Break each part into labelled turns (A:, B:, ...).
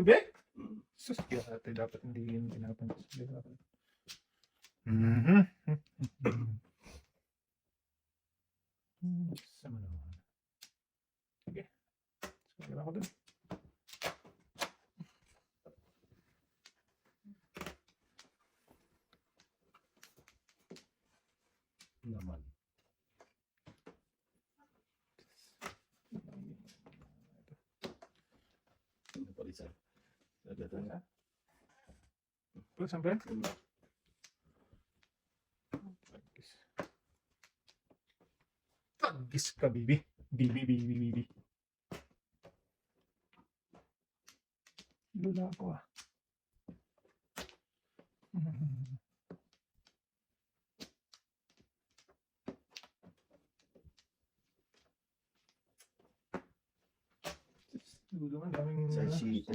A: gabi? Sus, kaya natin dapat hindi yun pinapansin. Sama naman. Sige. Sige ako dun.
B: Naman. Ano pa rin sa?
A: Pero siyempre, tagis ka, bibi. Bibi. Lula ako ah. Lula man, daming...
B: Sa sheet.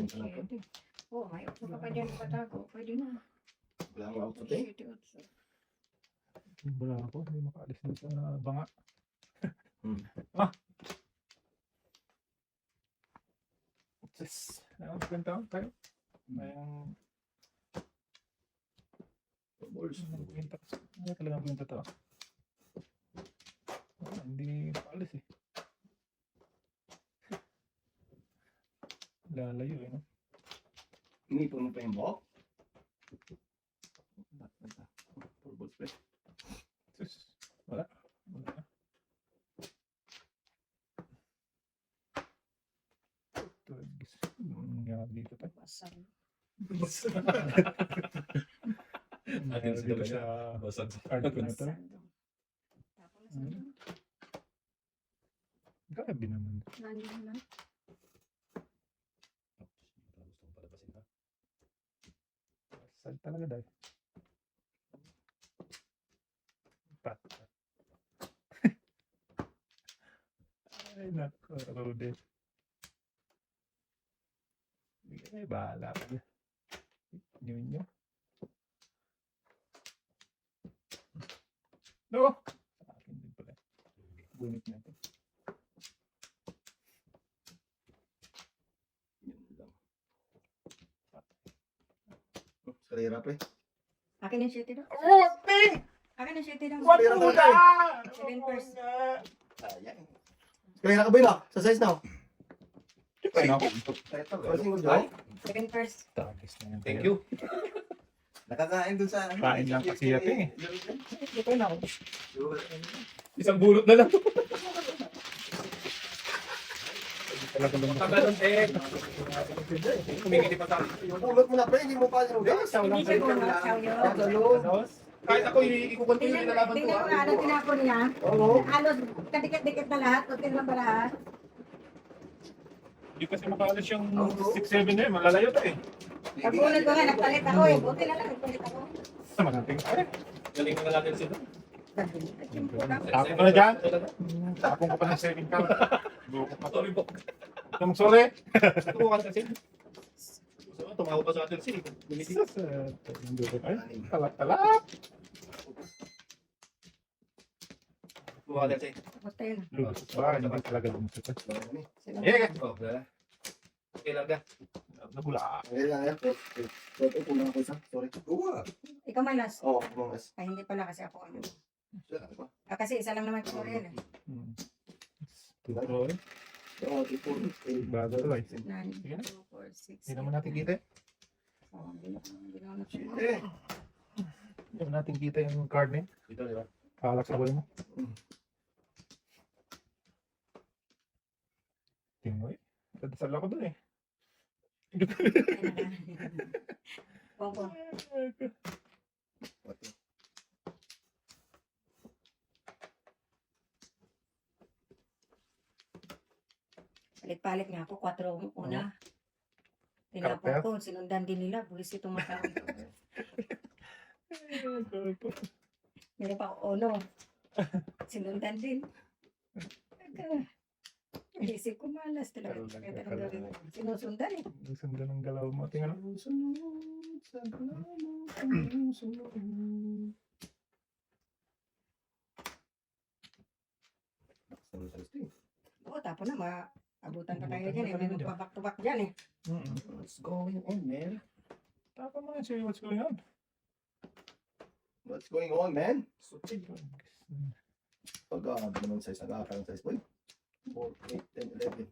C: Oo, may utso ka pa dyan patago. Pwede na.
B: Wala akong outfit eh.
C: Shit, utso.
A: Wala ako, hindi makaalis na sa banga.
B: Ah.
A: Yes. Ganito tayo. Mayang...
B: Balls.
A: Ano talagang kwento to? Hindi makaalis eh. Lalayo eh, no?
B: Inipon mo pa yung buhok? Four balls pa.
A: Sus, wala. Wala na. Tagis. Nangyari dito tayo.
C: Basag.
B: Akin
A: Nangyari
B: sila
A: dito sa
B: Basag.
A: art ko na to.
C: Basag. Tapos na sa
A: Grabe naman.
C: Nandiyan na.
B: Gusto mo palabasin ha?
A: Sad talaga dahil. Pat. Ay, nako, Rudy. Ay, bahala ka na. Nyo. No! Sa akin din pala. Gunit natin.
B: Yun lang. Karera pa eh.
C: Akin yung shitty daw.
A: Oh, ting!
C: Akin yung shitty daw.
A: What
B: Karera
A: the
B: tayo.
C: Seven first.
B: Sayang. Karera ka ba yun ah? Sa size na oh.
A: Ay, nako.
B: Passing mo dyan?
C: Seven first.
A: Tagis na yan.
B: Thank you. Nakakain dun sa...
A: Kain lang kasi yating eh.
C: Dito na ako.
A: Isang bulot na lang. Talaga naman.
D: Tagalon eh. Kumingiti pa sa akin.
B: Pulot mo na pre, hindi mo pa sinugas.
C: Hindi siya gumagawa. Chow yun.
D: Kahit ako ikukontinue
C: Tingnan
D: na laban
C: tingnan
D: ko.
C: mo ano tinapon niya.
B: Oo.
C: Halos kadikit-dikit na lahat. O tingnan ba lahat?
A: Hindi kasi makaalis yung 6-7 na yun. Malalayo tayo eh.
C: Pag-ulit ko nga, nagpalit ako eh. Buti na lang, nagpalit ako.
A: Sama natin. Ay,
D: Galing na natin sila.
A: tapon ka na dyan. Tapon ko pa ng 7 count. Buko pa.
D: Sorry po.
A: Ang sorry.
D: Tumukan kasi. Tumawa pa sa atin si.
A: Sus, ay, talak-talak.
D: Tumawa din si.
C: Basta yun.
A: Lulusot ba? Hindi talaga lumusot.
C: Sige.
A: Eh,
D: Oh, okay lang ka.
A: nabula.
B: Ngayon lang yan. Ito, kulang ako isa. Sorry. Oo.
C: Ikaw may last.
B: Oo, bumangas.
C: Ay, hindi pala kasi ako. Ano.
B: Siya, ano ba?
C: Kasi isa lang naman ko yan eh.
A: Tutuloy.
B: Oo, ito.
A: Bago to ay.
C: 9,
A: Sige na.
C: 2, 4, 6.
A: Hindi naman natin kita.
C: Oh, hindi naman natin.
B: Eh,
A: Hindi naman natin kita yung card na yun.
D: Dito, di ba?
A: Palak sa buhay mo. Tingnan eh. Dadasal ako dun eh.
C: Pongko. Palit-palit nga ako, 4 una. Tinapon
A: Carter?
C: ko, sinundan din nila, bulis itong mata ko. Meron pa ako, no. Sinundan din. Isip ko malas talaga. Kaya talagang gawin ko. Sinusundan eh.
A: Sundan ng galaw mo. Tingnan mo.
C: Oo, tapos na, Abutan pa tayo dyan eh. May magpa-back to back dyan eh.
A: What's going on, man?
D: Tapos mo say what's going on.
B: What's going on, man?
A: Sutid.
B: Pag-aabot naman size, nag-aakal ng size, boy. 4, 8, 10,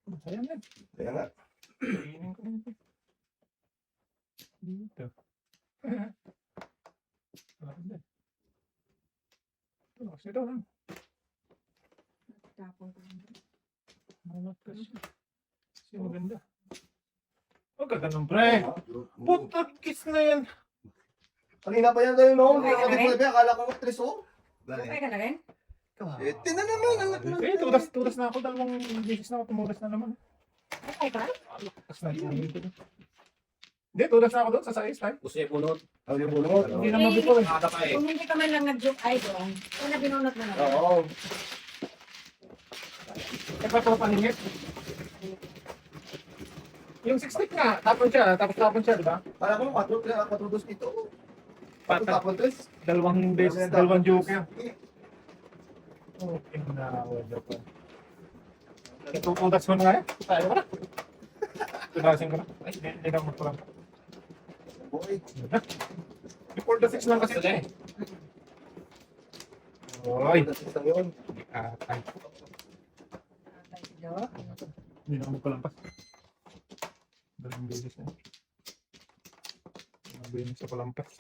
B: 11.
D: Sayang yan.
B: Kaya nga.
D: Kainin ko rin ito. Dito. Maganda. Oh, kasi ito lang.
C: Tapon ko lang.
D: Malat kasi. Kasi maganda. Ang ganda ng pre. Puta, kiss na yan.
B: Kanina pa yan tayo, no?
C: Okay ka na rin?
B: Akala ko actress, oh.
C: Okay ka na rin?
B: Ito na naman, anak na.
D: Eh, tudas na ako. Dalawang beses na ako. Tumudas na naman.
C: Okay ka?
D: Tapos na ito. Hindi, tudas na ako doon sa size type.
A: Gusto niya punot.
B: Ano yung puno?
D: Hindi naman before eh.
A: Nakaka pa eh.
C: Kung hindi ka man lang nag-joke ay doon, kung na binunot mo na.
B: Oo.
D: Eh, pa ito paningit. Yung 6 stick nga, tapon siya, di ba?
B: Kala ko 4 dos dito.
D: Patag.
B: Tapon tres.
D: Dalawang beses, dalawang joker. Okay na, wala pa. Itutudas ko na nga eh. Tayo ka na. Tudasin ko na. Ay, hindi na magpalang.
B: Boy.
D: Before the 6 lang kasi ito eh. Oy.
B: Lang yun.
D: Ay,
C: Tayo.
D: hindi na magpalampas. Dalawang beses na. Dalawang beses sa palampas.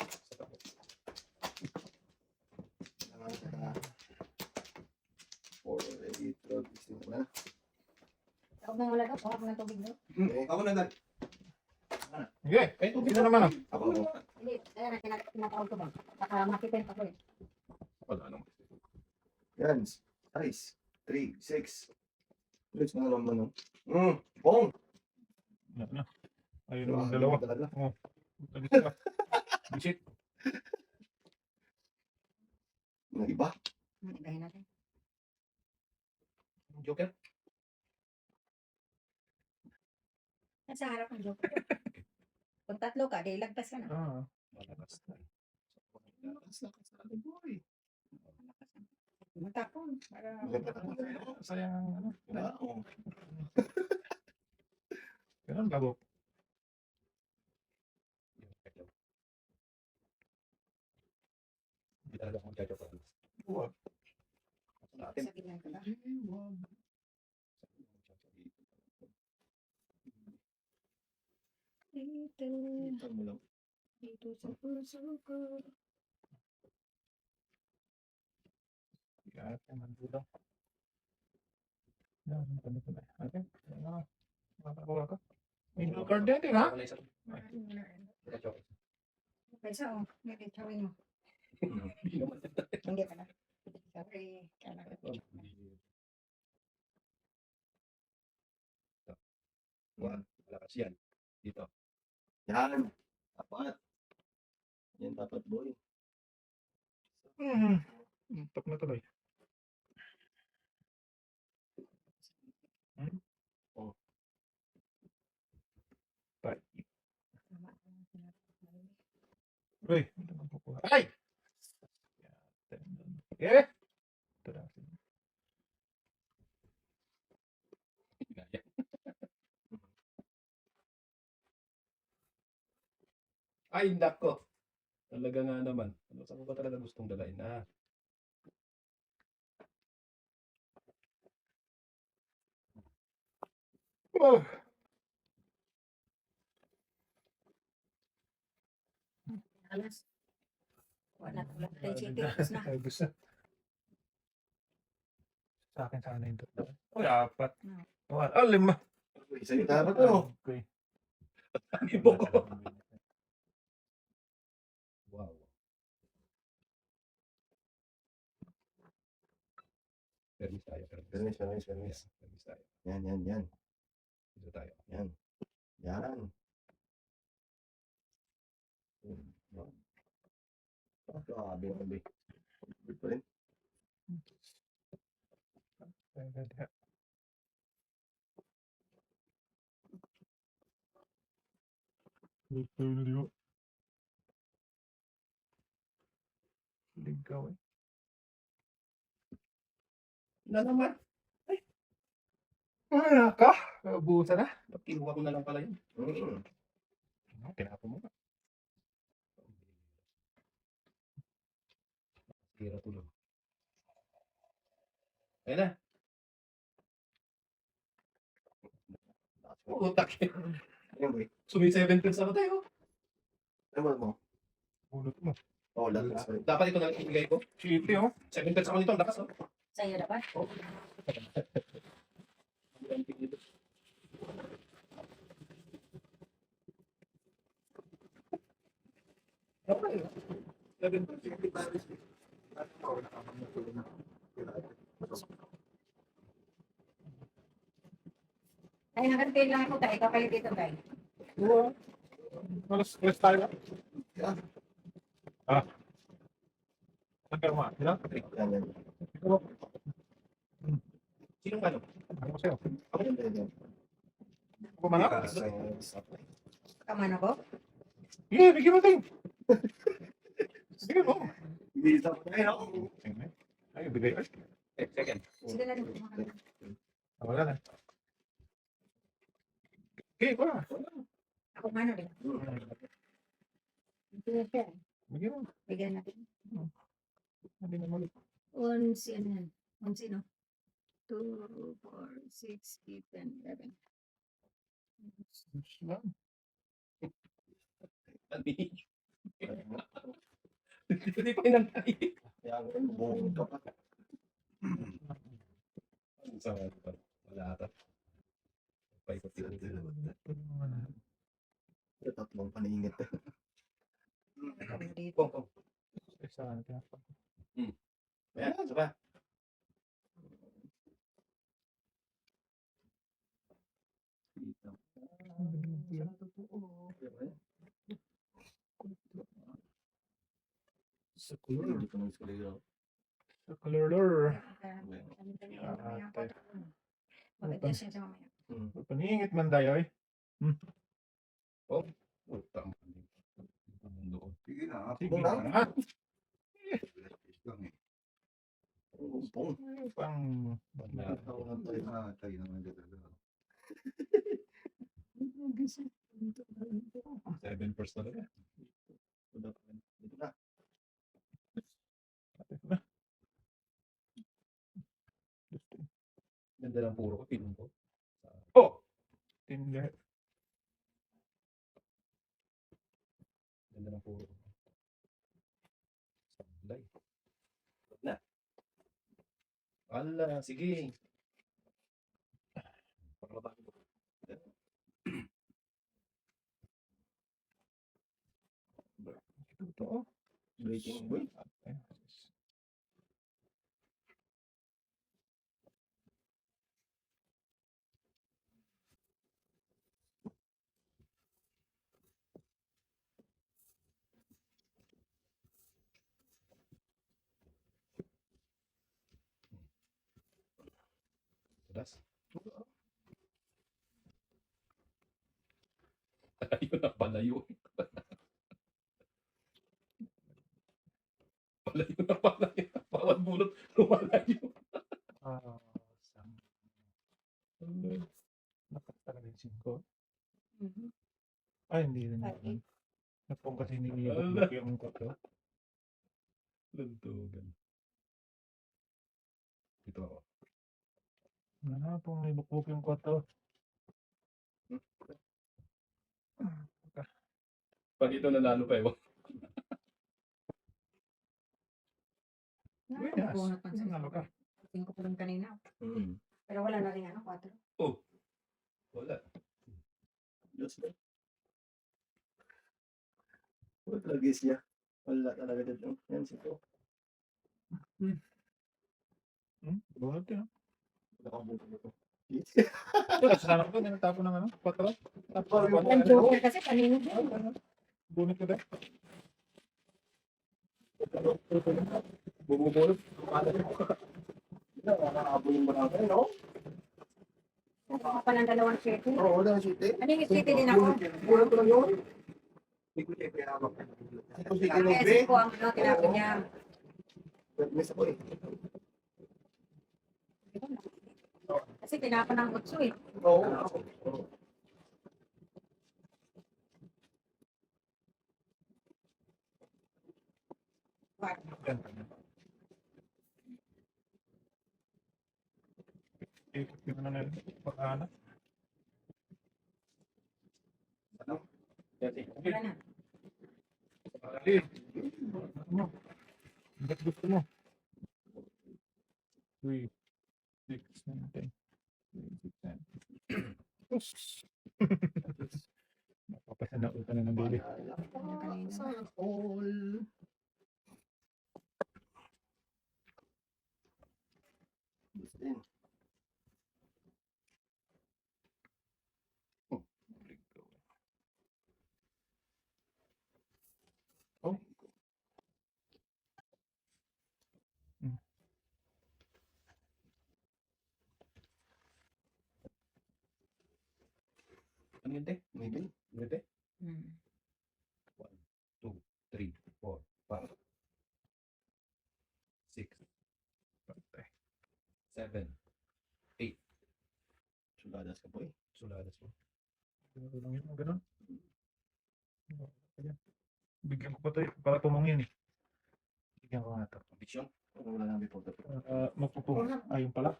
B: 4, 8, 12, 16 na.
C: Huwag nang wala ka, huwag ng tubig no?
B: Ako na dad.
D: Sige, eh, tubig na naman ah.
B: Ako.
C: Hindi, kaya na tinatawag ko ba? Baka makipin ako eh.
A: Wala naman.
B: Yan. Size. 3, 6. Let's na naman, no? Bong.
D: Yan na. Ayun ang dalawa.
B: Talaga.
D: Talis ka. Bisit.
B: Yung iba.
C: Ibahin natin.
A: Joker?
C: Nasa harap ng joke. Kung tatlo ka, di lagpas ka na.
D: Ah.
A: Malakas na. Malakas na kasali, boy.
C: Matapon. Para
D: Sayang ang ano.
B: Oo.
D: Ganun bago.
A: Hindi talaga ako magjajoke.
B: Huwag.
A: Natin.
C: sa gitna ka ba? Dito.
B: Ito mo lang.
C: Dito sa puso ko.
D: Yan, naman dito. Yan, ano pa na. Okay. Makakuha ka. May blue card din, ha?
A: Wala isa. Magjajoke.
C: Pesa oh, may bitawin mo.
A: Hindi naman.
C: Hindi ka na. Sorry.
A: Wala. Malakas yan. Dito.
B: Yan. Dapat. Yan dapat, boy.
D: Top na tuloy.
B: Oh.
D: Bye. Uy, ito na kukuha. Ay! Eh! Ito na.
A: Gaya. Ay, nako. Talaga nga naman. Ano saan ko ba talaga gustong dalain?
D: Oh!
C: Alas. Wala tayo city. Tapos na.
D: Ay, gusto. Sa akin sana yung tatlo. Uy, 4. Oh, 5.
B: Isa yung dapat, oh.
D: Okay.
A: Ibo ko. Wow. Permis tayo.
B: Permis.
A: Permis tayo.
B: Yan.
A: Dito tayo.
B: Yan. Grabe naman, boy. Good pa rin.
D: Ligaw eh.
A: Na naman.
D: Wala ka. Ubusan na.
A: Kinuha ko na lang pala yun.
D: Tinapon mo.
A: Tira tuloy. Ayan na. Utak eh.
B: Ayun, boy.
A: Sumi 7 pills ako tayo.
B: Ano mo?
D: Bunot mo.
B: Oh, lahat. Sorry.
A: Dapat ito na lang ibigay ko.
D: Chiti, oh.
A: 7 pills ako nito. Ang lakas, oh.
C: Sa'yo dapat. Ay, nakantay lang ako tayo. Ikaw kayo dito tayo.
D: Malas tayo.
B: Yeah.
D: Saan ka mga? Ilan?
B: Yan, yan.
A: Sinong ano?
D: Ano ko sa'yo?
B: Ako yan, yan, yan.
D: Ako mga?
C: Kaman ako?
D: Yeah, bigyan mo tayo. Bigyan mo.
B: Bisa ko na yun.
D: Ay, bigay.
A: Second.
C: Sige na rin.
D: Wala na. Okay, pa.
C: Ako mano rin. Sige siya.
D: Bigyan mo.
C: Bigyan natin.
D: Hindi na mali.
C: 11, ano yan? 11, no? 2, 4, 6, 8, 10, 11.
A: Hindi pa inantay.
B: Kaya ako, buong ka pa.
A: Wala ata. Paikot-ikot.
B: Tatlong paningit.
C: Ako dito.
A: Pong, pong.
D: Saan ka?
A: Ayan, saba.
D: Sa color.
B: Hindi ko nang iskulero.
D: Sa color.
C: Maganda siya sa mamaya.
D: Paningit man tayo eh.
A: Utang. Doon.
E: Sige na.
D: Sige
B: na.
D: na.
E: Lang eh.
B: Umpong.
D: Ay, pang...
E: Tayo naman dito.
A: 7 first talaga.
B: Dito na.
A: Ganda lang puro ko. Pinong ko.
D: Oh! Tinder.
A: Ganda lang puro ko. Sablay. Na. Ala, sige. Pagkabang ko.
D: Totoo.
B: Breaking boy.
A: Das. Palayo na palayo. Palayo na palayo. Bawat bulot lumalayo.
D: Nakat talaga yung 5.
C: Mhm.
D: Ay, hindi rin.
C: Ay.
D: Napong kasi nilibot yung koto.
A: Lantugan. Ito ako.
D: Ano pong nilibot yung koto?
A: Pag ito nanalo pa ewan.
D: Yes.
C: Bunot pa siya.
D: Nanalo ka.
C: Tingin ko pa rin kanina. Pero wala na rin ano, 4.
A: Wala.
B: Diyos ko. Wala talaga siya. Wala talaga dito. Yan, sito.
D: Bunot yun.
B: Wala kang buto dito.
D: Sana ko din, nagtapo ng ano? 4.
C: Ang joker kasi kanina.
D: Bunot ko din.
B: Bumubulot. Nakakabo yung barangay, no?
C: Ako pa ng 2 city.
B: Oo, wala na city.
C: Ano yung city din ako?
B: Bulot ko lang yun. Hindi ko siya kaya ako. Ito si
C: Kaya
B: Kinobe.
C: ko ang ano, tinapin niya.
B: Miss ako eh.
C: Kasi pinapanang utso eh.
B: Oo.
D: Yan. Ikot yung ano na yun. Pagkahanap.
C: Wala na.
D: Dali. Ano mo? Hanggat gusto mo. 3, 6, 9, 10. 6, 10. Napapasanao ka na ng baby.
B: Sa all. Gusto din.
D: Oh.
E: Ano yun, te?
B: Maybe.
E: Ano yun, te?
C: Hmm.
E: 2, 3, 4, 5, 6, 7,
B: Suladas ka po eh.
E: suladas mo.
D: Ano lang yun? Ganun. Ayan. Bigyan ko pa tayo para tumangin eh. Bigyan ko nga ito.
E: Ambisyon?
B: Wala nang before the
D: Magpupong. Ayun pala.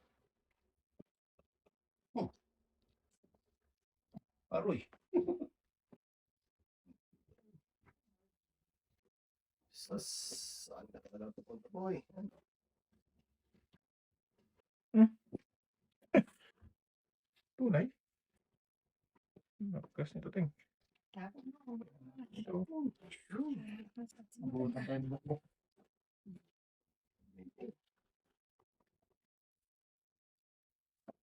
E: Aroy.
B: Saan ka talaga pupunta boy?
D: Tunay. Nakas nito ting.
C: Tapos mo.
D: Mabutan tayo ng bukbok.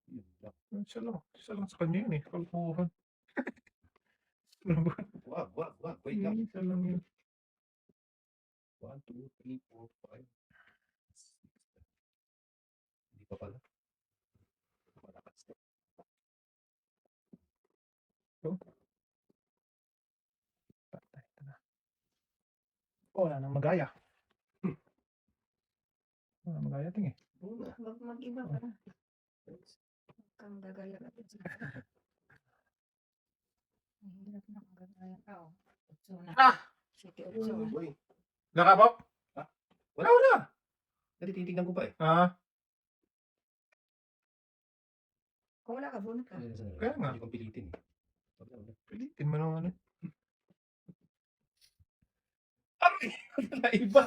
E: Yun lang.
D: Isa lang. Isa lang sa kanya yun eh. Kalkuhan.
E: Wag, wag, wag. Wait lang.
D: Isa lang yun.
E: 1, 2, 3, 4, 5, 6. Hindi pa pala. Malakas.
D: Patay. Ito na. Oh, wala nang magaya. Wala nang magaya ting eh.
C: Huwag mag-iba ka na. Huwag kang gagaya ka. Mahirap na kang gagaya ka. Oh. Utso na.
D: Ah!
C: Sige, utso na.
B: Boy.
D: Nakabok?
E: Wala, wala. Natitingnan ko pa eh.
D: Ah.
C: Kung wala ka, bunot ka.
D: Kaya nga.
E: Hindi kong pilitin eh. Wala, wala.
D: Pilitin mo naman eh.
E: Iba.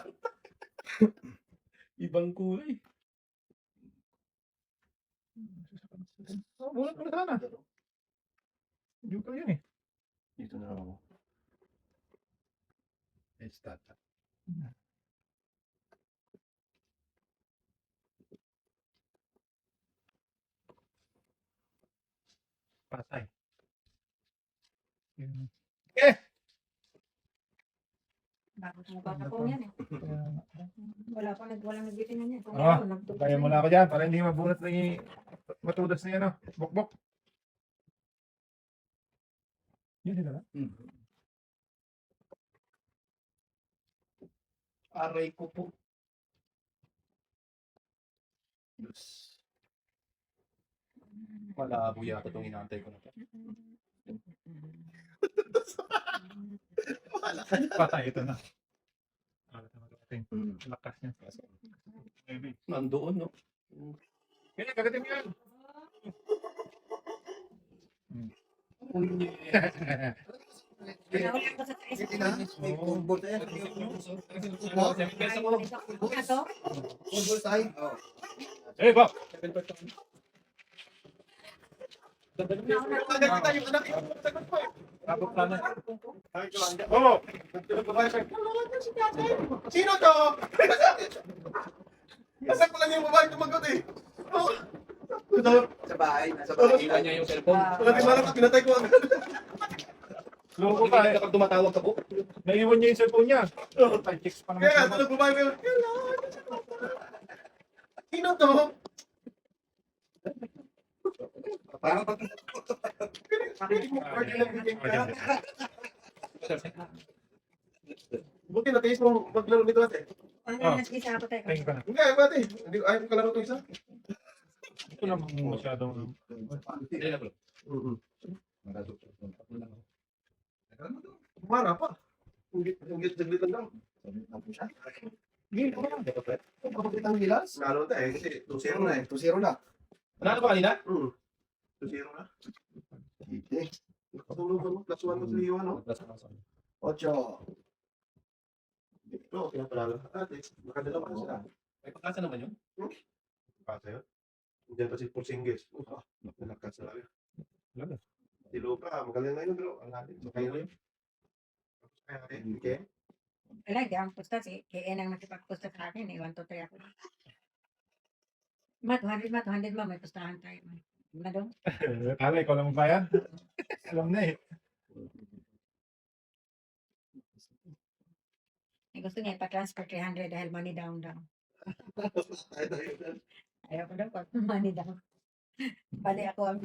E: Ibang kulay.
D: Oh, bunot mo na sana. Yung ka yun eh.
B: Dito na lang ako.
E: Let's start.
D: Patay. Yun.
C: Bago mo ba na po yan eh. Walang nagbitin na niya. Kung
D: Ah,
C: meron, nagtuturo
D: Kaya
C: na
D: muna ako dyan para hindi mabunot na yung matudas na yan oh. Bok-bok. Yun sila na.
E: Aray ko po.
B: Yes.
E: Malabo yata itong inaantay ko na to.
D: Patay ito na.
B: Mm.
D: Lakas niya. Maybe.
E: Nandoon, no?
D: Kaya kagatin mo yan.
C: Pinahuli ko sa tayo.
B: Sige na. May football tayo.
C: Ano to?
B: Football tayo.
D: Eh, Bob!
B: Maganda tayo yung anak.
D: Abot ka na.
B: Oo. Sino to? Nasaan ko lang yung babae tumagot eh. Oh.
E: Sa bahay. Nasa bahay. Hila niya yung cellphone.
B: Wala din malam at pinatay ko agad.
D: Loko ka eh.
E: Kapag tumatawag ka po.
D: Naiwan niya yung cellphone niya. Ay, chicks pa naman.
B: Kaya nga, tulog babae ko yun. Sino to?
E: Parang pag...
B: Buti na tayo mo maglaro nito ate.
C: Ano
D: Oh.
C: na nasa ako tayo?
D: Tingin ka na.
B: Hindi, ayaw ate. Hindi, ayaw ko kalaro ito isa.
D: Ito naman masyadong...
E: Hindi na bro.
B: Kumara pa. Ungit saglit lang daw.
D: Hindi, wala.
B: Kapagkit ang gilas?
E: Nalo na eh, kasi 2-0 na eh.
B: 2-0 na.
E: Nanalo pa kanina? 2-0 na.
B: Hindi.
E: Tulog mo, plus 1 to 3 ano?
B: 8.
E: Ito, pinapalalo. Ate, makadalawa na sila. May pagkasa naman yun? Pagkasa yun? Diyan pa si Porzingis. Nalakas na lang.
D: Wala.
E: Si Luka, magaling na yun bro. Ang natin. Kaya na yun. Tapos kaya natin, okay?
C: Wala, di ang pusta si KN ang nakipagpusta sa akin. 1, 2, 3 ako. 200 ma, may pustahan tayo. Na doon?
D: Kala, ikaw lang magbayad. Alam na eh.
C: Gusto niya ipa-transfer 300 dahil money down daw. Ayaw ko daw pag money down. Bali ako ang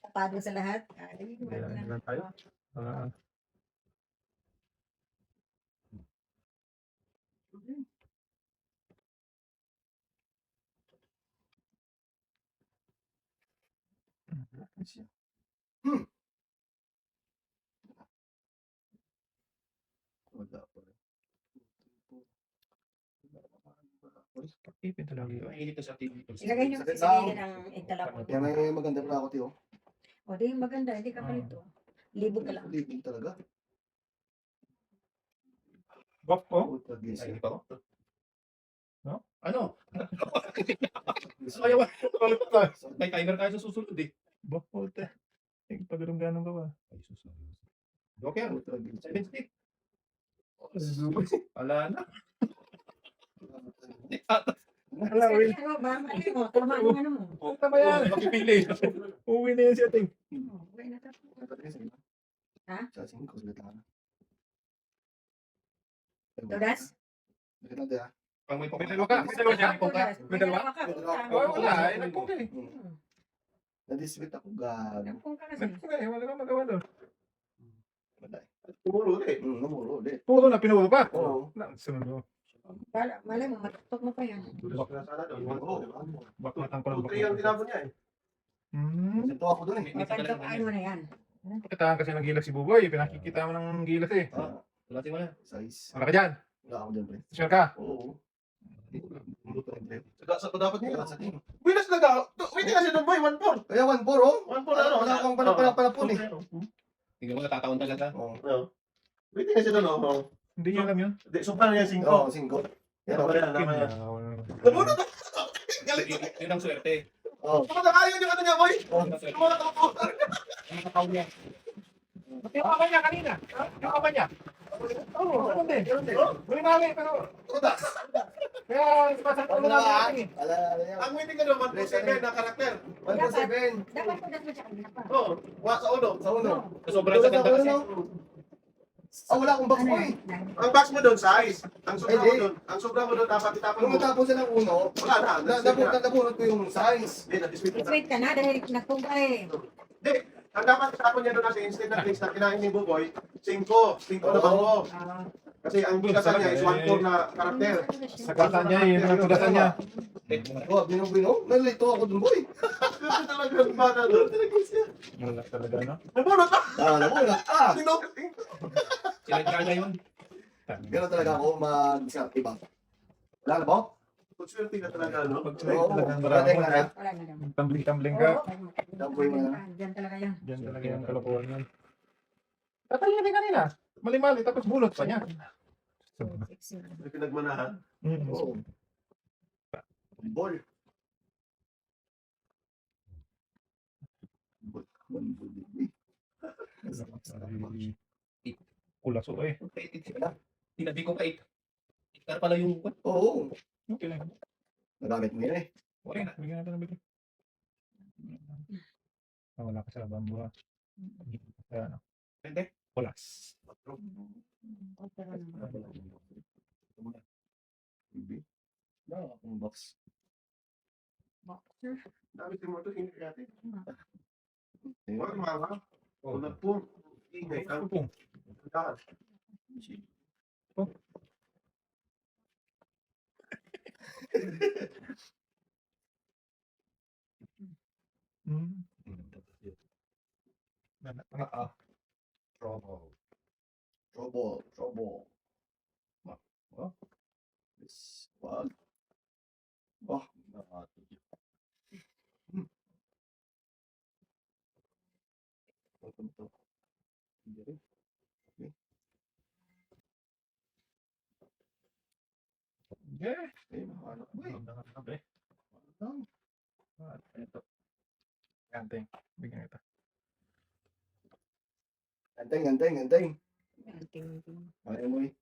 C: tapado sa lahat. Ay, wala na.
D: Ilan tayo?
B: Wala pa rin.
D: Ipin talaga yun.
E: Mainit na sa TV.
C: Ilagay niyo kasi
B: Sakit
C: sa
B: lang.
C: gilid ng italapot.
B: Yan ay maganda pala ako, tiyo.
C: O di maganda, hindi ka pa nito. Libo ka lang.
B: Libing talaga.
D: Bok ko?
B: Puta, gis.
E: Ay, hindi pa ako.
D: No?
E: Ano?
D: Ayaw.
E: May timer tayo sa susunod eh.
D: Bok ko. Pagulong ganun ka ba?
E: Ay, susunod. Okay,
B: Puta, gis.
E: 7 stick. Wala na.
D: Wala, Will.
C: Ano ba? Mali mo, tama yung ano mo.
D: Tama yan.
E: Makipili.
D: Uwi na yan si ating.
C: Okay na tapos. Ha?
B: Sa 5, sulit lang.
C: Todas?
B: Bakit lang, tiyo?
E: Pang may
D: May dalawa ka? May dalawa siya? May dalawa?
C: ka.
D: Oo, wala. Eh, nagpunta eh.
B: Na-disbit ako, gago.
C: Nagpung ka kasi.
D: Nagpunta eh. Wala kang magawa doon.
E: Tumuro eh.
B: Namuro ulit.
D: Puro na, pinulo pa.
B: Oo.
D: Sunod mo.
C: Malay mo, matutok mo pa yan.
E: Bak na sana doon.
D: Bakmatan ko lang.
E: 2-3 ang tinapon niya eh.
B: Ito ako dun eh.
C: Mapagdok ano na yan.
D: Pakitaan kasi ng gilas si Buboy. Pinakikita mo ng gilas eh.
E: Wala mo na.
B: Size.
D: Wala ka dyan.
B: Wala ako dyan, pre.
D: Sure ka?
B: Oo.
E: Sa dapat niya.
B: Wala sa team.
E: Winas na daw. Wait kasi doon boy, 1-4.
B: Kaya 1-4, oh.
E: 1-4 ano?
B: Wala akong panapon eh.
E: Tingnan mo natataon talaga.
B: Oo.
E: Wait kasi doon oh.
D: Hindi niya alam yun.
E: Hindi, sobrang yan 5.
B: Oo, 5. Yan, okay.
E: Tama yan.
D: Wala.
E: Galing. Yun ang swerte.
B: Oo.
E: Kumakain yung ano niya boy. Kumakain.
D: Yung kaba niya kanina. Yung kaba niya. Oo, ganun din. May mali, pero... Kaya, pasang ulo namin natin eh.
E: Ang waiting ka naman, 1-7 na karakter.
B: 1-7.
C: Dapat ko dapat siya kanina pa.
E: Oo, sa ulo.
B: Sa uno.
E: Sobrang sa ganda kasi.
B: Wala akong box mo eh.
E: Ang box mo doon, size. Ang sobra mo doon, dapat itapon
B: Nung
E: mo.
B: matapos siya ng uno,
E: Wala na.
B: nabunot ko yung size.
E: Hindi, na-dismiss na.
C: Wait ka na dahil nagpung ka eh.
E: Hindi, ang dapat itapon niya doon kasi instead na place na kinain ni Buboy, 5 na bangko. Kasi ang bigasan niya is 1-4 na karakter.
D: Sagatan niya eh. Yung tugasan niya.
B: Oh, binong-bino. Nalito ako dun, boy.
E: Kasi talaga ang bata doon.
D: Wala talaga, no?
E: Nabunot na!
B: Nabunot.
E: Tingnan ko. Sinadya niya yun.
B: Gano'n talaga ako mag-iba. Wala na ba?
E: Swerte ka talaga, no?
D: Pag-try
B: Oo,
D: talaga ang
B: magaling
D: marami.
B: na.
C: Wala na daw.
D: Tumbling-tumbling ka.
B: Dampoy mo na.
C: Diyan talaga yan.
D: Diyan talaga yung kalokohan yan. Tatay niya din kanina. Mali-mali, tapos bunot pa niya.
E: May pinagmanahan.
B: Oo. Ball.
D: Kulaso eh.
E: Tinabi ko 8. Itar pala yung...
B: Oo.
D: Okay lang.
B: Nagamit mo yun eh.
D: Okay na. Bigyan natin ng bigyan. Wala ka sa bambu ha. Kaya ano.
E: Hindi.
D: Kulas.
B: Wala akong box.
E: Dami mo ito, hindi natin.
B: Ayun.
E: Wala mga. Wala po. Ingay ka.
D: Pupong.
E: Dahan.
D: Hmm.
E: Trouble.
B: Trouble. Oh. Yes. Wag. Oh. Ito. Hindi rin.
D: Yeah.
B: Eh, anak mo eh. Ano?
D: Ito. Ganteng. Bigyan kita.
B: Ganteng. Ayaw mo eh.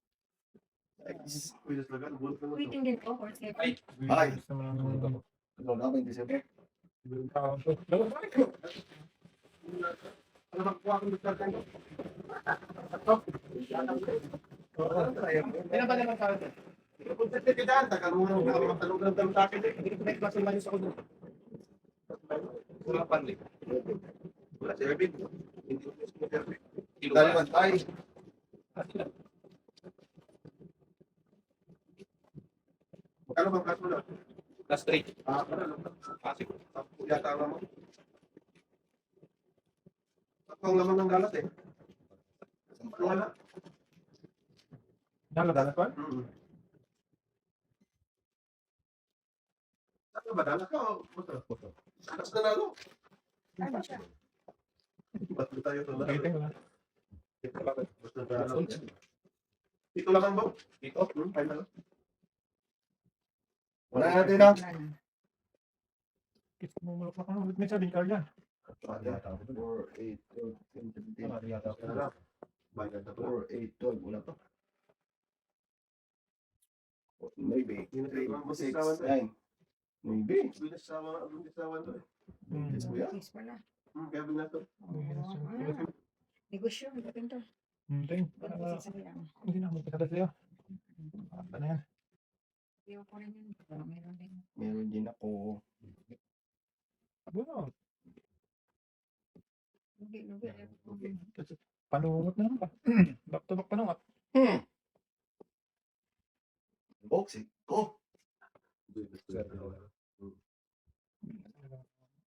B: Nice.
E: Pwede talaga. Bulat naman ito.
C: Waiting din po. Or say,
B: Ay.
D: Gusto mo lang ito.
B: Ano na ba yung December?
E: Ano ba kuha kong dito?
D: Ano ba naman sa atin?
E: Kung sa pwede daan, tagalungan ng mga talugan ng takin. Hindi ko na lang sa kuno. Wala panli. Wala si Erwin. Hindi ko na si Erwin.
B: Dalaman tayo.
E: Magkano bang kaso na?
A: Last 3.
E: Kasi yata ang lamang. Ako ang lamang ng galat eh. Wala.
D: Dala ko?
E: Ano ba? Dalat ka o? Alas na lalo.
C: ano siya?
E: Ba't ba tayo ito?
D: Waiting ko lang.
E: Basta dalat. Ito lang ang bang? Ito? Kaya na lang.
B: Wala natin na.
C: Wala na.
D: Kiss mo malak na ka. May sabing card yan.
B: 4, 8, 12, 17,
E: Kaya na lang. Bayad na pala.
B: 4, 8, 12. Wala pa. Maybe. 6, 9. Maybe.
E: Binasawan to eh.
B: Yes, kuya.
C: Kiss pala.
E: Kaya binato.
C: Negosyo. Pinto.
D: Ting. Hindi na ako magkasada sa'yo. Ano yan?
C: Ayaw ko rin yun. Meron din.
B: Meron din ako.
D: Bueno,
C: Lugi.
D: panungot na naman ba? Back to back panungot.
B: Boxing. Ko.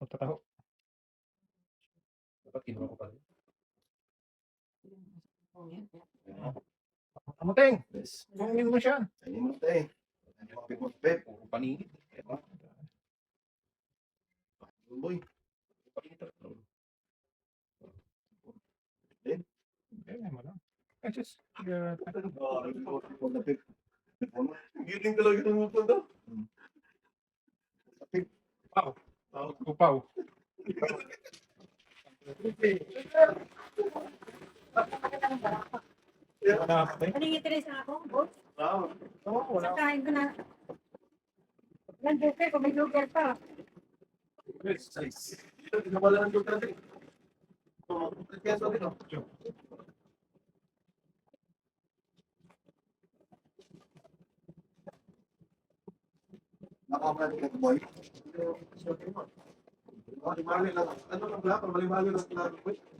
D: Magtataho.
E: Dapat kinuha ko pala.
D: Amuting!
B: Yes.
D: Kungin mo siya.
B: Ayun mo tayo. Pep.
A: Puro paningit.
B: Boy.
D: Okay, mo lang. It's just,
B: Pep.
E: Giling talaga ng muto daw.
D: upaw. Wala ka ba?
C: Paningit rin sa ako. Boss.
D: Wala.
C: Sa kain ko na. Nandito ko. May lugar pa.
E: Nawala ng doktor natin. Kaya sabi ko.
B: Nakapag ka boy.
E: Mali lang. Ano lang pala? Mali lang pala.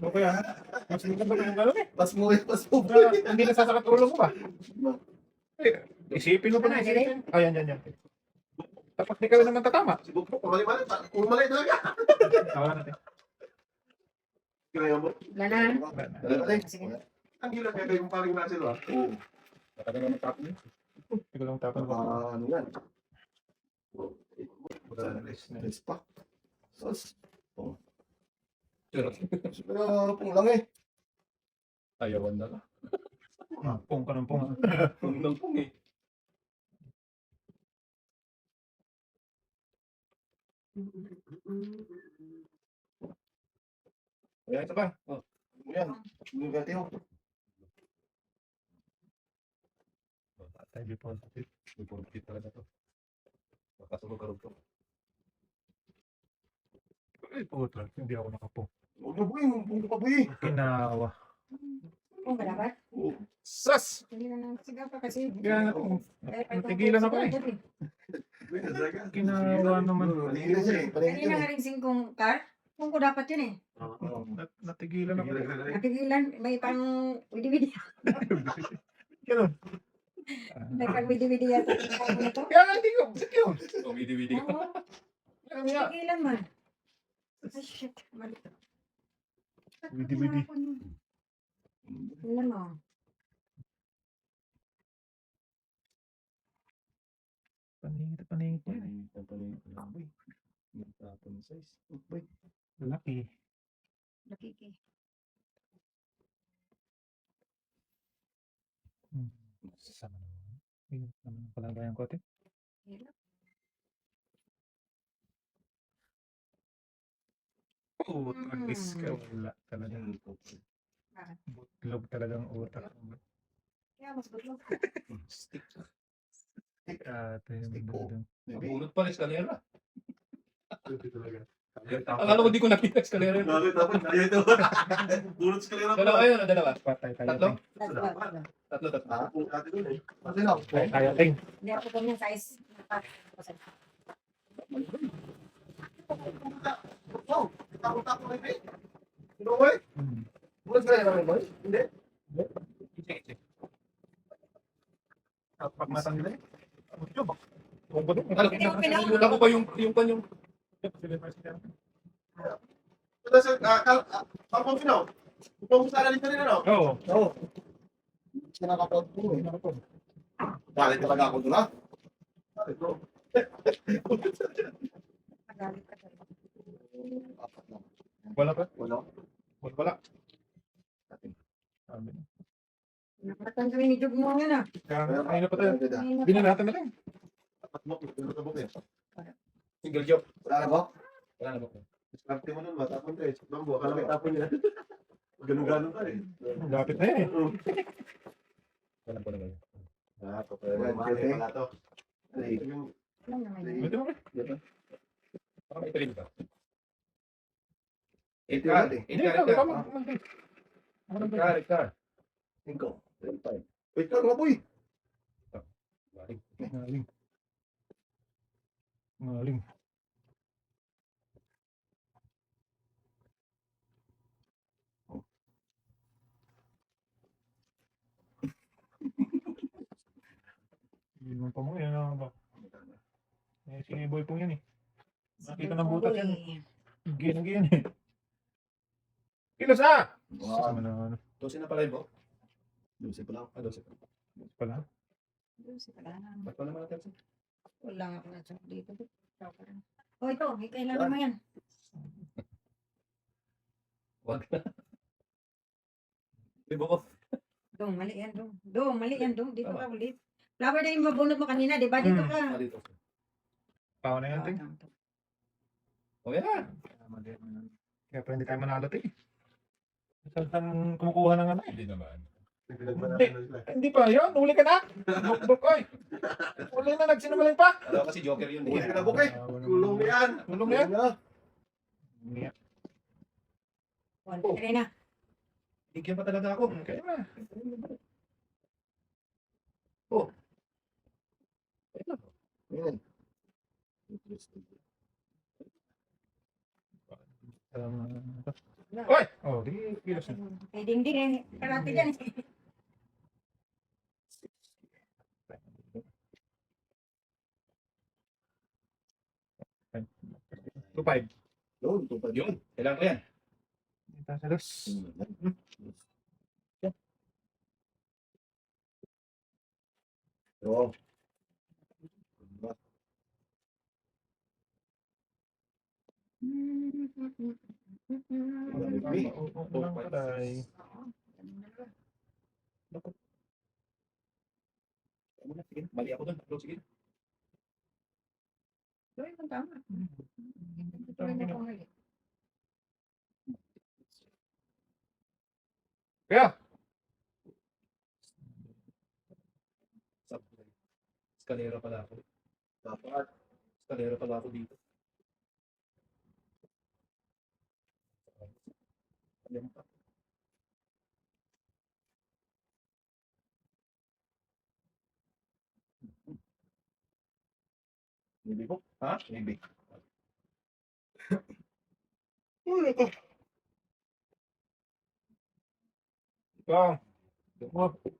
D: Okay ah. Mas maganda ba yung gano'n eh?
B: Pas mo.
D: Hindi na sasakat ulo mo ba? Eh, isipin mo pa na. Isipin. Ayan, yan. Tapos di ka naman tatama.
E: Si Bukbo, mali. Puro mali talaga.
D: Tawa natin.
E: Kaya mo.
C: Wala na. Sige.
E: Ang gila kaya kayong paring Russell ah.
B: Oo.
A: Matagal na matapon yun.
D: Hindi ko lang tapon ko.
B: Ano yan?
E: Yes.
B: Pa. Sos.
A: Pero,
B: Pero pong lang eh.
A: ayawan na lang.
D: Pong ka ng pong.
A: Kung nang pong eh.
B: Ayan, ito ba? Oh. Ayan. Yung gati mo.
D: Tayo before.
E: Puro pit talaga to. Makasama ka rin to.
D: Ay, putra. Hindi ako nakapong.
B: Huwag na boy. Huwag pa boy.
D: Kinawa.
C: Kung ba dapat?
D: Sas!
C: Hindi na nang sigaw pa kasi.
D: Kaya natigilan ako eh. Ginawa naman.
B: Paligid na siya eh. Paligid
C: Kanina
B: na
C: nga rin singkong car. Kung ko dapat yun eh.
D: Natigilan ako.
C: Natigilan. May pang widi-widi.
D: Ganun.
C: May pang widi-widi yata. Ano to?
D: Kaya hindi ko. Sige yun.
A: Kumidi-widi ka.
C: Oo.
D: Kaya nga.
C: Natigilan man. Ay, shit. Mali.
D: Widi.
C: Alam mo.
D: Paningit. Laki.
C: Nakiki.
D: Sama naman. Ayun, naman pala ba yung kote?
C: Hirap.
D: Tragis ka. Wala talaga. Butlog talagang utak.
C: Kaya mas gulo.
E: Stick.
D: Ate,
B: Stick po.
E: Nabunot pa rin eskalera.
A: Akala
E: Akala ko di ko nakita eskalera.
A: Bakit tapos kaya ito? Bunot sa kalera
E: Dalawa kayo na dalawa.
D: Patay tayo.
E: Tatlo?
C: Tatlo.
E: Tatlo.
A: Ah, kung dati dun eh.
B: Kasi lang.
D: Tayo, ting.
C: Hindi ako ganyan size.
A: Oh, takot-takot rin eh. Ano ba eh? Bunot sa kalera mo eh? Hindi.
D: Pag matang nila eh. Kung ba doon?
E: Nakalimutan ko pa yung kanyang.
A: Ito sa Parpong Pinaw. Upang sa alin rin ano?
D: Oo.
B: Oo. Sinakapag po eh.
A: Bakit talaga ako doon ha? Bakit bro?
C: Magalit ka talaga.
B: Apat lang.
D: Wala pa.
A: Wala.
D: Wala. Sabi na.
C: Nakatan kami ni Jog mo yan ah.
D: Kaya ayun na pa tayo.
C: Ayun na
D: Binalatan na lang.
A: Dapat mo, tulog ka bukit.
E: Single job.
B: Wala na ba?
E: Wala na ba?
A: Diskarte mo nun, matapon ka eh. Bambo, akala may tapon niya. Ganun-ganun ka eh.
D: Lapit na yan eh.
E: Wala po na ba?
A: Ah, papaya. Mali pala to. Ay, yung
C: Alam naman yun.
D: Pwede mo ba?
E: Baka may ipirin ka.
B: Ito
E: Ika.
B: yun eh.
D: Hindi, ikaw. Ikaw mag-
E: Ika.
B: 5. 35.
A: wait ka nga boy.
D: Ngaling. Ngaling. Yun pa mo yan. Ano ba? Eh, si Boy pong yan eh. Nakita ng butas yan. Giyan eh. Kilos ah! Sama na ano.
E: 12 na pala yun, Bo?
B: 12 pa lang.
E: Ah, 12 pa.
D: Pala.
E: Ba't pa naman natin?
C: Wala nga ako na sa dito. Oh, ito. Kailangan mo yan.
E: Wag na. Di ba ko?
C: Dong, mali yan, dong. Dong, mali yan, dong. Dito ka ulit. Flower na yung mabunot mo kanina, di ba? Dito ka.
E: Ah, dito.
D: Paano yan, ting?
E: O yan.
D: Kaya pa hindi tayo manalo, ting. Saan kumukuha ng ano eh?
E: Hindi naman.
A: Pinagmanatan na sila.
D: Hindi pa, yun. Uli ka na. Buk, oy. Uli na, nagsinungaling pa.
E: Alam kasi Joker yun.
A: Bukas ka na bukit. Kulong mo yan.
D: Tulong na yan.
B: Na.
C: Kaya na.
E: Bigyan pa talaga ako.
D: Kaya na.
B: Ayun.
D: Oy! Oh, di kilos na.
C: Kay Dingding eh. Karate dyan eh.
D: Two five.
B: Yun, 2.5.
E: Yun. Kailangan ko yan.
D: Ito sa dos.
B: Oo.
D: Walang patay.
E: Sige, mali ako doon. Sige.
C: Gawin mo tama. Tuloy na kung mali.
D: Kaya!
E: Eskalera pala ako.
A: Dapat.
E: Eskalera pala ako dito. Alam pa.
A: Hindi ko.
E: Ha?
A: Hindi.
D: Ito.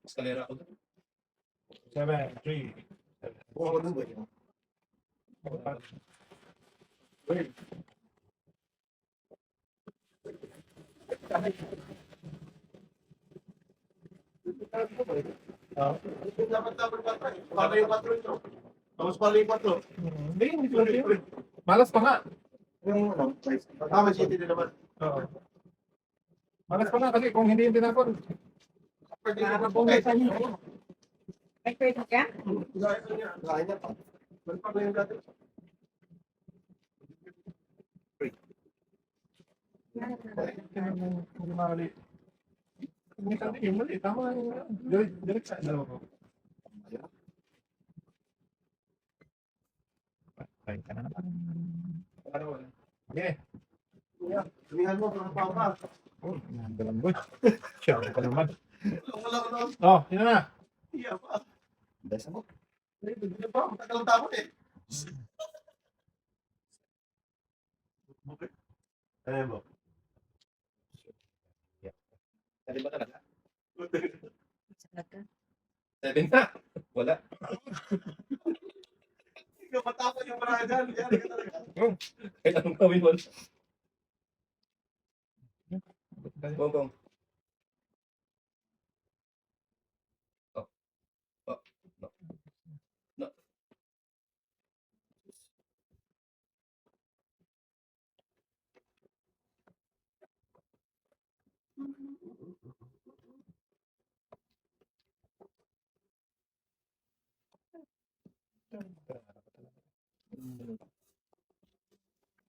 E: Eskalera ako doon.
D: 7, 3.
B: Buka ko dun, boy.
D: Apat.
E: Dapat bata eh. Para yung 4 ito. Tapos pala yung 4.
D: Hindi, hindi ko yun. Malas pa nga.
B: Yung ano, size.
E: May city din naman.
D: Oo. Malas pa nga kasi kung hindi yung tinapon.
E: Pwede
C: Para
E: naman
C: mabunutan niyo. May pwede ka?
B: Kain niya pa.
E: Balik pa na yung dati.
D: Hindi mali. Minsan din yung mali. Tama yung direct sa dalawa ko. Patay ka na naman.
E: Ano?
D: Okay.
E: Sabihan mo, mga papa.
D: Oh, dalang boy. Siya ka naman.
E: Wala ko na.
D: Oh, yun na.
E: Iya pa.
B: Dahil sa mo.
E: Hindi pa. Matagal ang tapon eh. Okay. Ayan mo. Tali ba talaga?
C: Salat ka.
E: 7 na. Wala. Ikaw matapon yung maraya dyan. Yari ka talaga. Kahit anong gawin mo. Bong. Oh. Oh. No. No.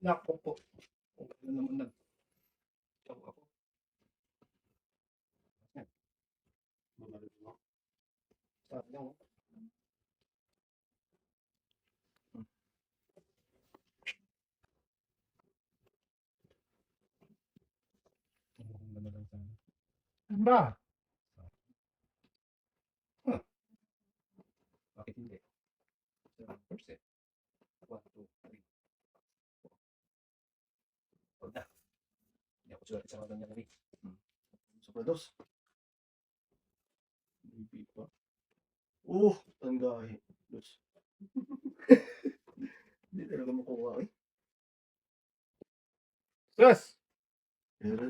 E: Nako po. Ano naman nag... Ako. Sayang.
D: Ano ba?
E: Bakit hindi? 7%. 1, 2, 3. Huwag na. Hindi ako sulat sa mga ganyan kami.
B: Sobrados.
E: Bibi pa.
B: Tanggahi. Dos. Hindi talaga makuha eh.
D: Sus! Ano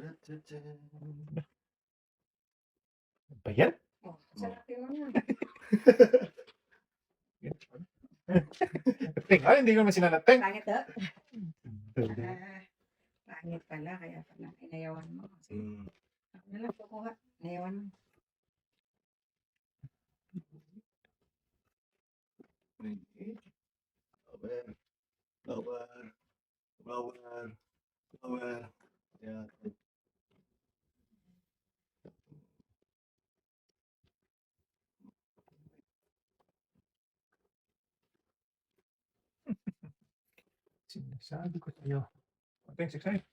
D: ba yan?
C: Oh, sarap yun yun.
D: Ay, hindi ko naman sinanateng.
C: Pangit ah. Pangit pala, kaya pala inayawan mo. Kasi ako na lang kukuha. Inayawan mo.
B: Flower. Yan.
D: Sinasabi ko sa'yo. Thanks, excited.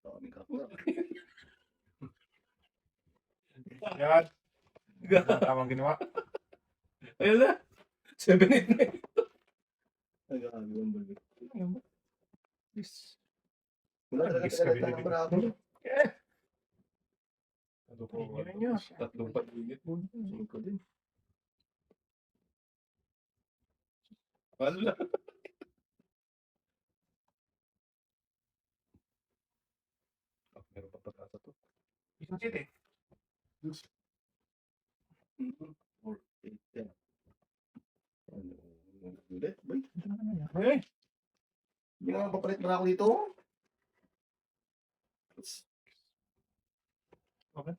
B: Daming kapwa.
D: Yan. Tamang ginawa.
E: Ayun na. 7-8 na.
B: Nag-aabi ang bulbi.
D: Please.
B: Wala talaga
D: Nag-kiss ka
B: talaga
D: din,
B: ng
D: bibig.
B: bravo.
E: Ano po?
D: Tingnan niyo.
E: Tatlong pag-init po.
B: 5 din.
E: Wala. Meron pa pag-asa to.
D: Isang city.
B: 4, 8, 10. Ano? Ulit? Bay?
D: Ito na naman yan. Ay,
B: Hindi naman papalit na ako dito.
D: okay.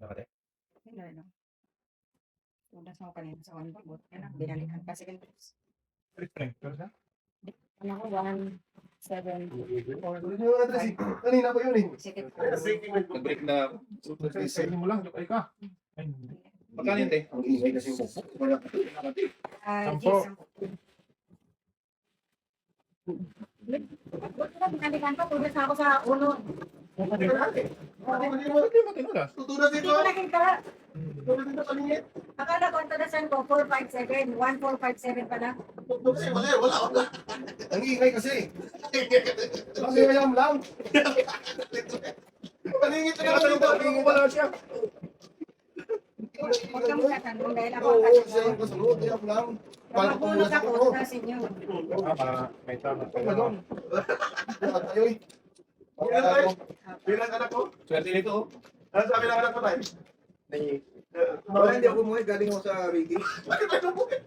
E: Nakate?
C: Ano, ano. Tunas mo kanina sa one bag. Yan ang binalikan pa. Second box.
D: Refrain. Pero sa?
C: Ano ko, 1, 7, 4.
B: Ulit nyo yung address eh. Kanina pa yun eh.
C: Second
E: Nag-break na ako.
D: Sa inyo mo lang. Ay ka. Ay, hindi.
E: Magkano yun, te?
B: Ang ingay kasi yung bukbuk. Wala.
D: Sampo.
C: Binalikan pa. Tunas ako sa ulo.
D: Hindi mo tinulas.
E: Tutunas
C: Hindi
E: dito.
C: ko nakita.
E: Tutunas dito kaningit.
C: Akala ko ang tunasan ko, 457. 1457 pala.
E: Tutunas eh. Wala.
B: Ang ingay kasi. Kasi ayam lang.
E: Paningit na
D: Kaya
E: naman
D: sa
E: dito.
D: wala siya.
C: Huwag kang magtatanong dahil ako
E: Oo,
C: ang
E: siya ang
C: kasunod.
E: kasunod. Yan lang.
C: Kapag bunot ako, tunasin nyo.
D: May tama.
E: Ganun. Lahat tayo eh. Bilang tayo. Bilang anak ko.
D: Swerte nito.
E: Ano sabi ng anak ko tayo?
B: Wala, hindi ako umuwi. Galing ako sa Ricky.
E: Bakit tayo nabuhay?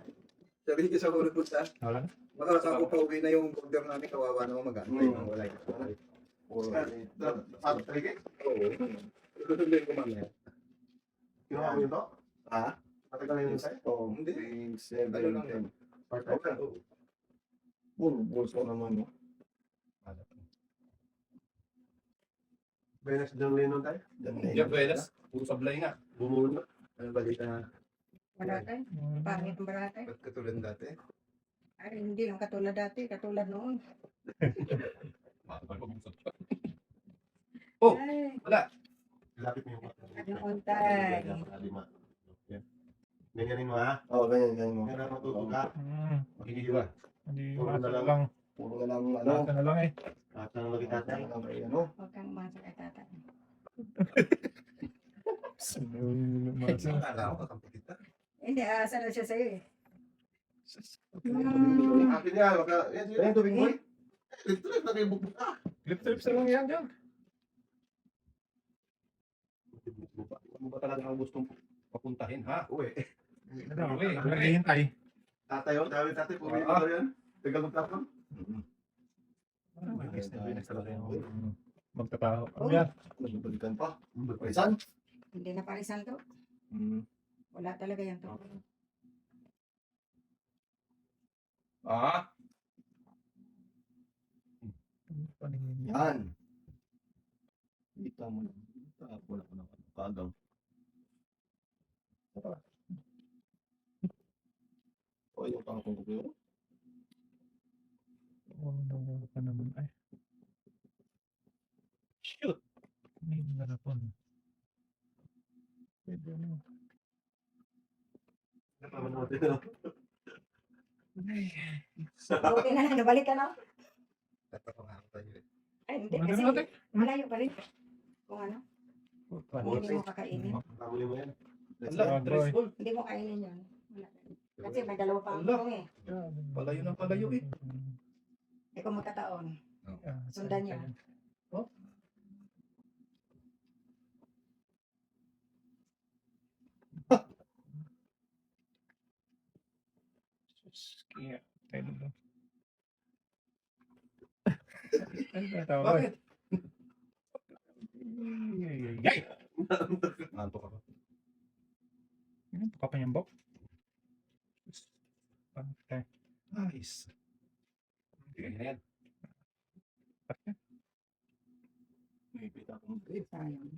B: Sa Ricky sa Hulog Punta.
D: Wala na.
B: Baka sa ako pa uwi na yung order namin. Kawawa naman mag-ano. Wala yun.
E: Sabi talaga eh.
B: Oo. Susunduin ko mamaya.
E: Kinuha mo yun to?
B: Ha?
E: Matagal na yun sa'yo?
B: Oo. Hindi. 7,
E: Ano lang yun?
B: 10.
E: Part-time lang.
B: Bulso naman. No?
E: Benes John Lennon tayo?
D: Jeff Velas. Puro sablay nga.
E: Bumulo. Ano balita na?
C: Baratay. Pangit ang baratay.
E: Ba't katulad dati?
C: Ay, hindi lang katulad dati, katulad noon.
D: Oh,
C: Ay,
E: Lapit mo yung mata.
C: noon tayo.
E: Lima. Ganyanin mo ha?
B: Oo, ganyan mo.
E: Ganyan mo tutog ka.
D: Hindi
E: Hindi ba?
D: masa na lang.
B: Puro na lang ano.
D: Masa na lang eh.
E: At ang magitatay.
B: Ano?
C: Huwag kang umasa kay tatay.
D: Masa.
E: Akala ko kakampi kita.
C: Hindi, asa na siya sa'yo eh.
E: Akin yan. Baka... Yan, tubig mo eh. Ito lang, nakibukbuk ka.
D: Clip-trips na lang yan dyan.
E: Ano ba talaga ang gustong papuntahin ha? Uwi.
D: Naghihintay.
E: Tatay oh, dahil tatay, pumili ko yan. Tagal ng tapon.
D: Magtataho.
C: Oh.
D: Ano yan?
B: Nagbalikan pa. Parisan?
C: Hindi na parisan to. Wala talaga yan to.
E: Ah?
B: Yan. Kita mo. Wala ko na kagang. O, yung pangkong ko yun.
D: Ano ka naman ay. Shoot! May narapon. Pwede ano.
C: Okay na lang, nabalik ka na.
E: Tatapang tayo eh.
C: Ay, hindi.
D: Ano
C: Kasi
D: natin?
C: malayo pa rin. Kung ano,
D: Paano?
C: hindi mo kakainin.
E: Nakuli mo yan.
D: Ala, boy.
C: Hindi mo kainin yun. Wala. Kasi may dalawa pa ang
E: Ala.
C: tulong eh.
E: Palayo ng palayo eh.
C: Eh kung magkataon. Sundan niya.
D: Kaya, tayo ba? Ano ba tawag?
E: Bakit?
D: Yay!
E: Nanto ka ba?
D: Ano pa kapanyambok? Okay.
E: Nice. Tingnan na yan.
B: May pita akong grip.
C: Sayang.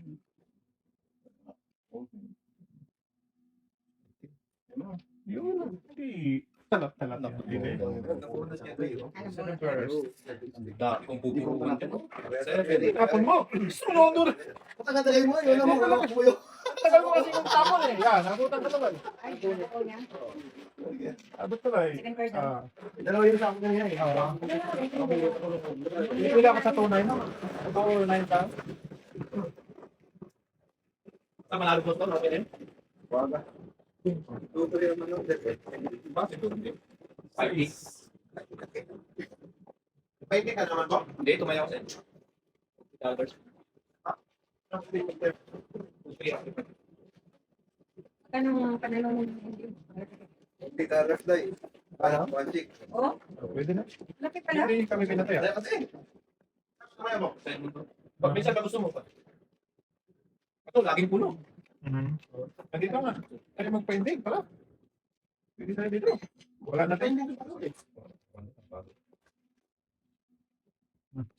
B: Ano?
D: Yun, hindi. Talap-talap na.
E: Napunas niya tayo.
C: Ano ba?
D: Seven first.
E: Dati kong pupunan ko.
D: Tapon mo! Sunodo na!
B: Patagadahin mo, yun naman. Wala ko po yun.
D: Tagal mo kasi yung tapon eh. Yan, nabutan ka naman.
C: Ay, ako niya.
D: Abot ka na eh.
C: Second person.
B: Dalawa yun sa akin niya eh.
D: Pila ka sa tunay mo. Ito or 9 ka?
E: Sa manalo ko to, okay din?
B: Waga. Tutuloy naman yung
E: Bakit ito hindi? Pwede ka naman ba? Hindi, tumayaw sa inyo.
C: Anong panalong hindi?
B: Tita ref day.
D: Ano?
B: One chick.
C: Oh,
D: Pwede na.
C: lapit pala.
D: Hindi kami pinatay.
E: Kaya kasi. Tumayaw mo. Pag minsan ka gusto mo pa. Ito, laging puno.
D: Nandito nga. Kaya magpa-ending pala. Pwede tayo dito. Wala na tayo.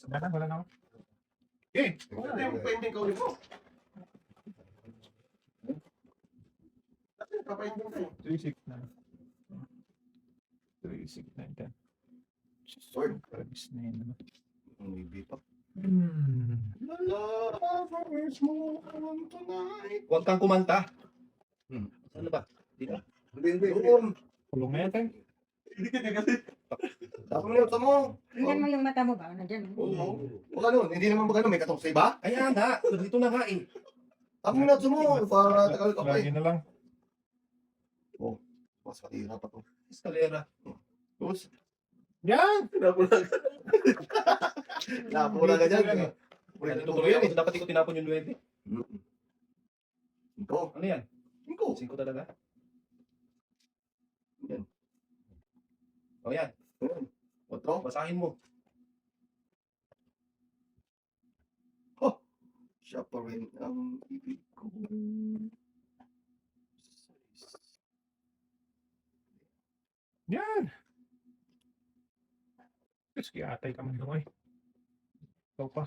D: Sabahan, wala na ako. Okay.
E: Wala yung pending ka ulit mo. Papayinding tayo.
D: 3, 6, 9. 3, 6, 9, 10.
B: Sword.
D: Pagis na yun naman.
B: May bipak.
E: Huwag kang kumanta. Saan ba? Dito.
B: Hindi, hindi.
E: Doon.
D: Kulong na yan tayo.
E: Hindi ka kasi.
B: Tapos mo sa mo.
C: Tingnan mo yung mata mo ba? Nandiyan.
B: Oo. O ano, hindi naman magano, may katong sa iba.
E: Ayan na, dito na nga eh.
B: Tapos mo sa mo, para tagal ka pa
D: Lagi
B: eh.
D: na lang.
B: Mas matira pa to.
E: Eskalera.
B: Tapos,
D: Yan!
B: napula ka dyan.
E: Wala dito tuloy ako. Dapat ko tinapon yung 9.
B: Ito.
E: Ano yan?
B: Ito.
E: 5 talaga?
B: Yan.
E: O yan.
B: Otro.
E: Basahin mo.
B: Siya pa rin ang ibig ko.
D: Yan! Kasi atay ka man doon eh. Ikaw pa.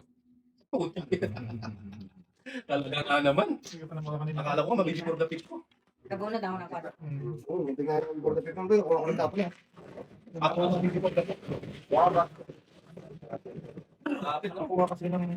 E: Talaga nga naman.
D: Sige pa na mga kanina.
E: Akala ko mabili for the pitch ko.
C: Kabunod ako ng kwarto.
B: Oo, hindi nga yung board of people pero kung ako nagtapon yan.
E: Ako ang mabili for the pitch.
B: Wala ba?
E: Kapit
D: Nakuha kasi ng